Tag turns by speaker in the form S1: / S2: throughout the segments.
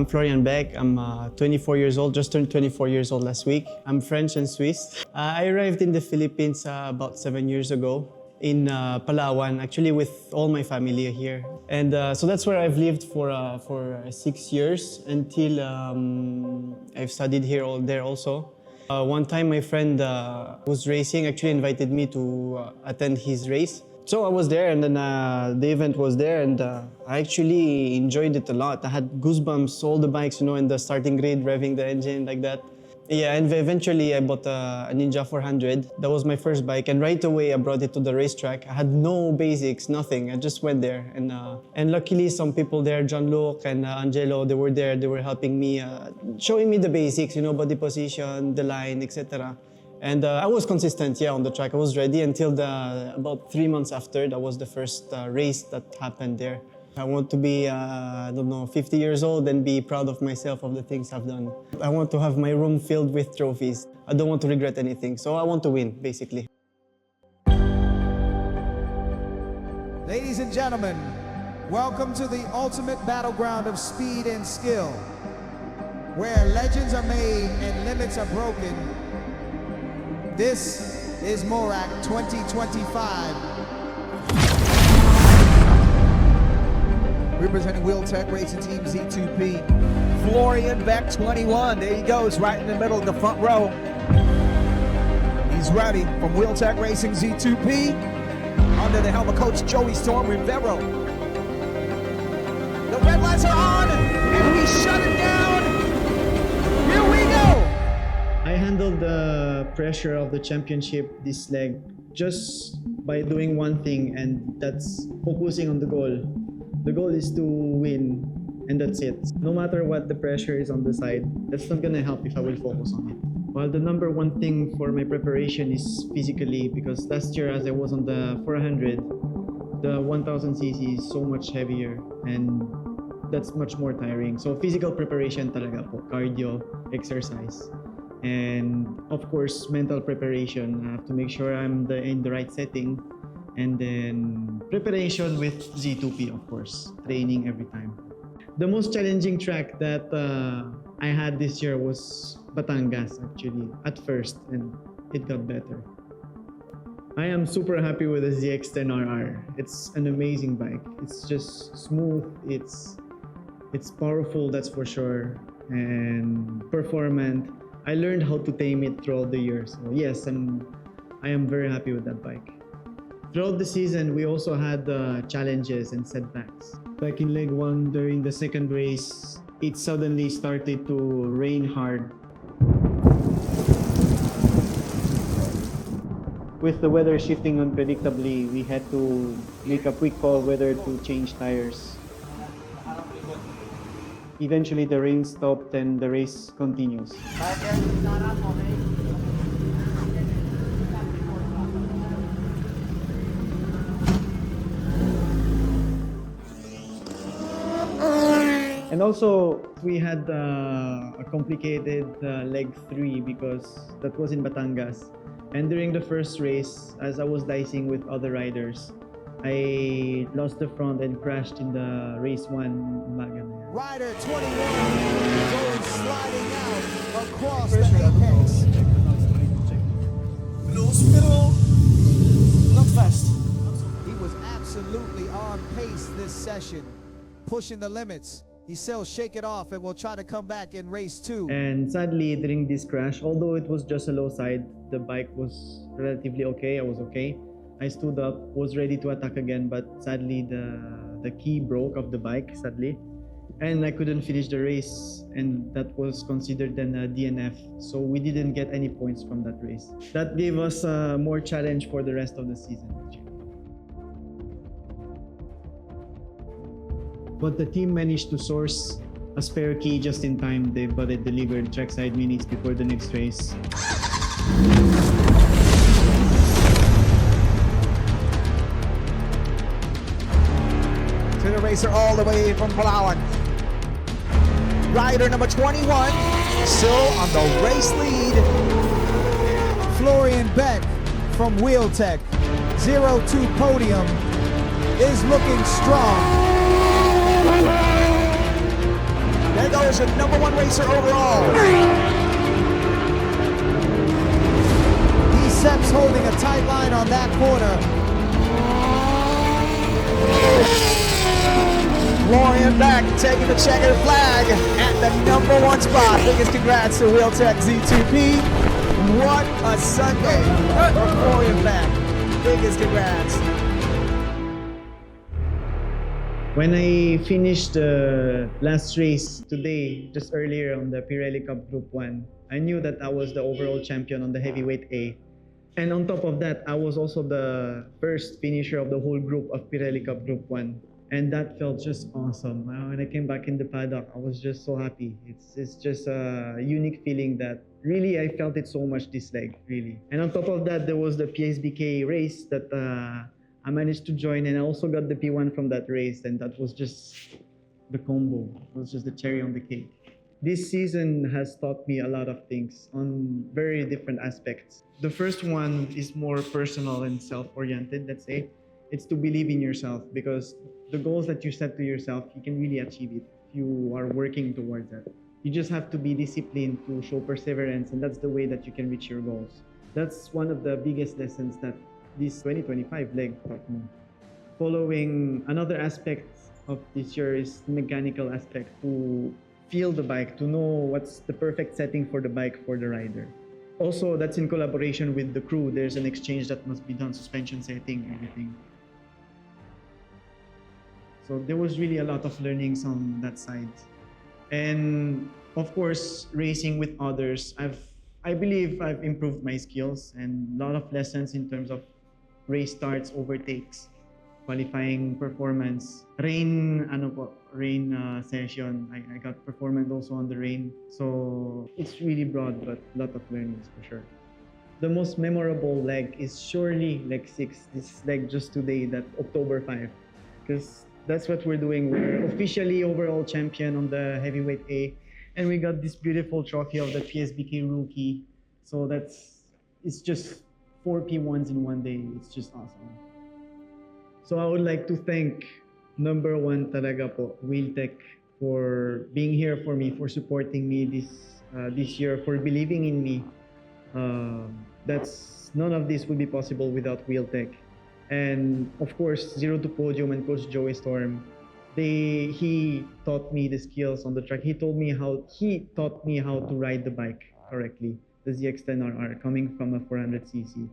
S1: I'm Florian Beck. I'm 24 years old, just turned 24 years old last week. I'm French and Swiss. I arrived in the Philippines about 7 years ago in Palawan, actually with all my family here. And so that's where I've lived for 6 years until I've studied here there also. One time my friend who's racing actually invited me to attend his race. So I was there, and then the event was there, and I actually enjoyed it a lot. I had goosebumps, all the bikes, in the starting grid, revving the engine like that. Yeah, and eventually I bought a Ninja 400. That was my first bike, and right away I brought it to the racetrack. I had no basics, nothing. I just went there, and luckily some people there, John-Luc and Angelo, they were there. They were helping me, showing me the basics, body position, the line, etc. And I was consistent, on the track. I was ready until about 3 months after. That was the first race that happened there. I want to be, 50 years old and be proud of myself, of the things I've done. I want to have my room filled with trophies. I don't want to regret anything, so I want to win, basically.
S2: Ladies and gentlemen, welcome to the ultimate battleground of speed and skill, where legends are made and limits are broken. This is Morac 2025. Representing Wheeltek Racing Team Z2P.
S3: Florian Beck 21. There he goes, right in the middle of the front row. He's ready from Wheeltek Racing Z2P. Under the helm of Coach Joey Storm Rivero. The red lights are on, and we shut it down. Here we go.
S1: I handled the pressure of the championship this leg just by doing one thing, and that's focusing on the goal. The goal is to win, and that's it. No matter what the pressure is on the side, that's not gonna help if I will focus on it. Well, the number one thing for my preparation is physically, because last year as I was on the 400, the 1000cc is so much heavier, and that's much more tiring. So physical preparation talaga po, cardio, exercise. And of course, mental preparation. I have to make sure I'm in the right setting. And then preparation with Z2P, of course, training every time. The most challenging track that I had this year was Batangas, actually, at first, and it got better. I am super happy with the ZX-10RR. It's an amazing bike. It's just smooth, it's powerful, that's for sure, and performant. I learned how to tame it throughout the years. So yes, I am very happy with that bike. Throughout the season, we also had challenges and setbacks. Back in leg 1, during the second race, it suddenly started to rain hard. With the weather shifting unpredictably, we had to make a quick call whether to change tires. Eventually, the rain stopped and the race continues. And also, we had a complicated leg 3 because that was in Batangas. And during the first race, as I was dicing with other riders, I lost the front and crashed in the race 1 Magana.
S2: Rider 21 goes sliding out across the apex.
S4: Loose middle, not fast.
S2: He was absolutely on pace this session, pushing the limits. He says shake it off and we'll try to come back in race 2.
S1: And sadly, during this crash, although it was just a low side, the bike was relatively okay. I was okay. I stood up, was ready to attack again, but sadly the key broke of the bike, sadly. And I couldn't finish the race, and that was considered then a DNF. So we didn't get any points from that race. That gave us more challenge for the rest of the season, actually. But the team managed to source a spare key just in time. They got it delivered trackside minutes before the next race.
S3: To the racer all the way from Palawan. Rider number 21, still on the race lead.
S2: Florian Beck from Wheeltek, 02 podium, is looking strong.
S3: There goes your #1 racer overall.
S2: Mishaps holding a tight line on that corner.
S3: Florian Beck taking the checkered flag at the #1 spot. Biggest congrats to Wheeltek Z2P. What a Sunday for Florian Beck. Biggest congrats.
S1: When I finished the last race today, just earlier on the Pirelli Cup Group 1, I knew that I was the overall champion on the heavyweight A. And on top of that, I was also the first finisher of the whole group of Pirelli Cup Group 1. And that felt just awesome. When I came back in the paddock, I was just so happy. It's just a unique feeling that really I felt it so much this leg, really. And on top of that, there was the PSBK race that I managed to join, and I also got the P1 from that race, and that was just the combo. It was just the cherry on the cake. This season has taught me a lot of things on very different aspects. The first one is more personal and self-oriented, let's say. It's to believe in yourself, because the goals that you set to yourself, you can really achieve it if you are working towards that. You just have to be disciplined to show perseverance, and that's the way that you can reach your goals. That's one of the biggest lessons that this 2025 leg taught me. Following another aspect of this year is the mechanical aspect, to feel the bike, to know what's the perfect setting for the bike for the rider. Also, that's in collaboration with the crew. There's an exchange that must be done, suspension setting, everything. So there was really a lot of learnings on that side. And of course, racing with others, I believe I've improved my skills, and a lot of lessons in terms of race starts, overtakes, qualifying performance, rain session. I got performance also on the rain. So it's really broad, but a lot of learnings for sure. The most memorable leg is surely leg 6, this leg just today, that October 5. Because that's what we're doing. We're officially overall champion on the heavyweight A, and we got this beautiful trophy of the PSBK rookie. So it's just 4 P1s in one day. It's just awesome. So I would like to thank #1 talaga po, Wheeltek, for being here for me, for supporting me this year, for believing in me. None of this would be possible without Wheeltek. And of course, Zero to Podium and Coach Joey Storm, he taught me the skills on the track. He taught me how to ride the bike correctly, the ZX-10RR, coming from a 400cc.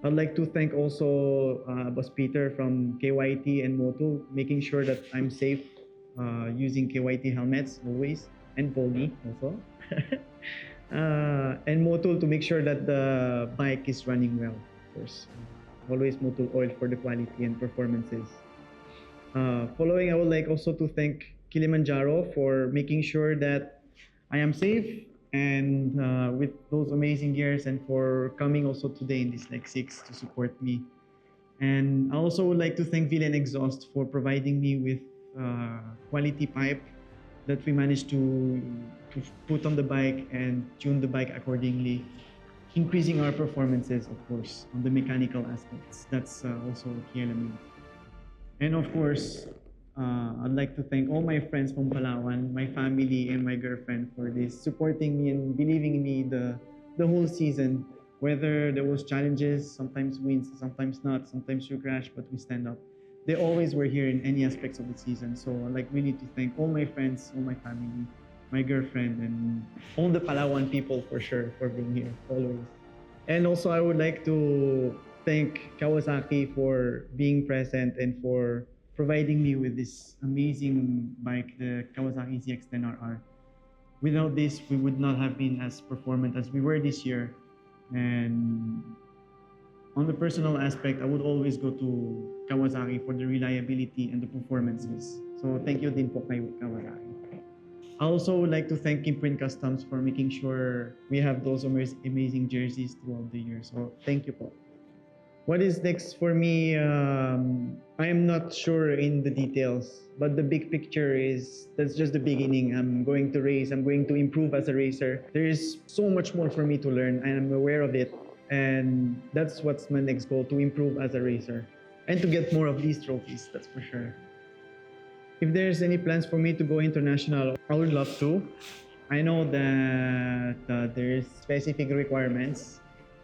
S1: I'd like to thank also Boss Peter from KYT and Motul, making sure that I'm safe using KYT helmets always, and Pony also. And Motul to make sure that the bike is running well, of course. Always Motul oil for the quality and performances. Following, I would like also to thank Kilimanjaro for making sure that I am safe and with those amazing gears, and for coming also today in this leg 6 to support me. And I also would like to thank Villain Exhaust for providing me with quality pipe that we managed to put on the bike and tune the bike accordingly, increasing our performances, of course, on the mechanical aspects. That's also a key element. And of course, I'd like to thank all my friends from Palawan, my family and my girlfriend for this, supporting me and believing in me the whole season. Whether there was challenges, sometimes wins, sometimes not, sometimes you crash, but we stand up. They always were here in any aspects of the season. So I'd like really to thank all my friends, all my family, my girlfriend, and all the Palawan people for sure for being here always. And also I would like to thank Kawasaki for being present and for providing me with this amazing bike, the Kawasaki ZX-10RR. Without this, we would not have been as performant as we were this year. And on the personal aspect, I would always go to Kawasaki for the reliability and the performances. So thank you din po kay Kawasaki. I also would like to thank Imprint Customs for making sure we have those amazing jerseys throughout the year. So thank you po. What is next for me? I am not sure in the details, but the big picture is that's just the beginning. I'm going to race. I'm going to improve as a racer. There is so much more for me to learn, and I'm aware of it. And that's what's my next goal, to improve as a racer and to get more of these trophies, that's for sure. If there's any plans for me to go international, I would love to. I know that there's specific requirements,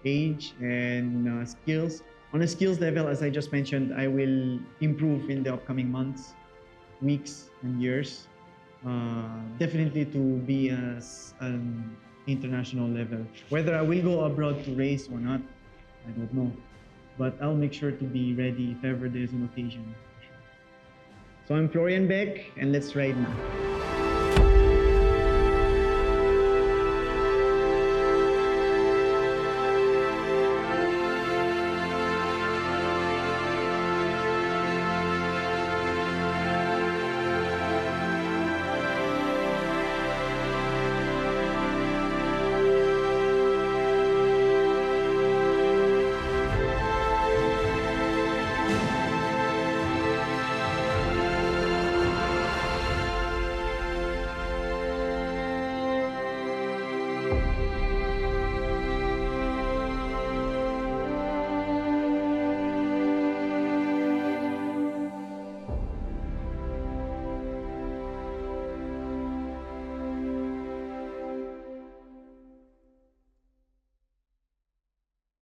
S1: age and skills. On a skills level, as I just mentioned, I will improve in the upcoming months, weeks, and years. Definitely to be as an international level. Whether I will go abroad to race or not, I don't know. But I'll make sure to be ready if ever there's an occasion. So I'm Florian Beck, and let's ride now.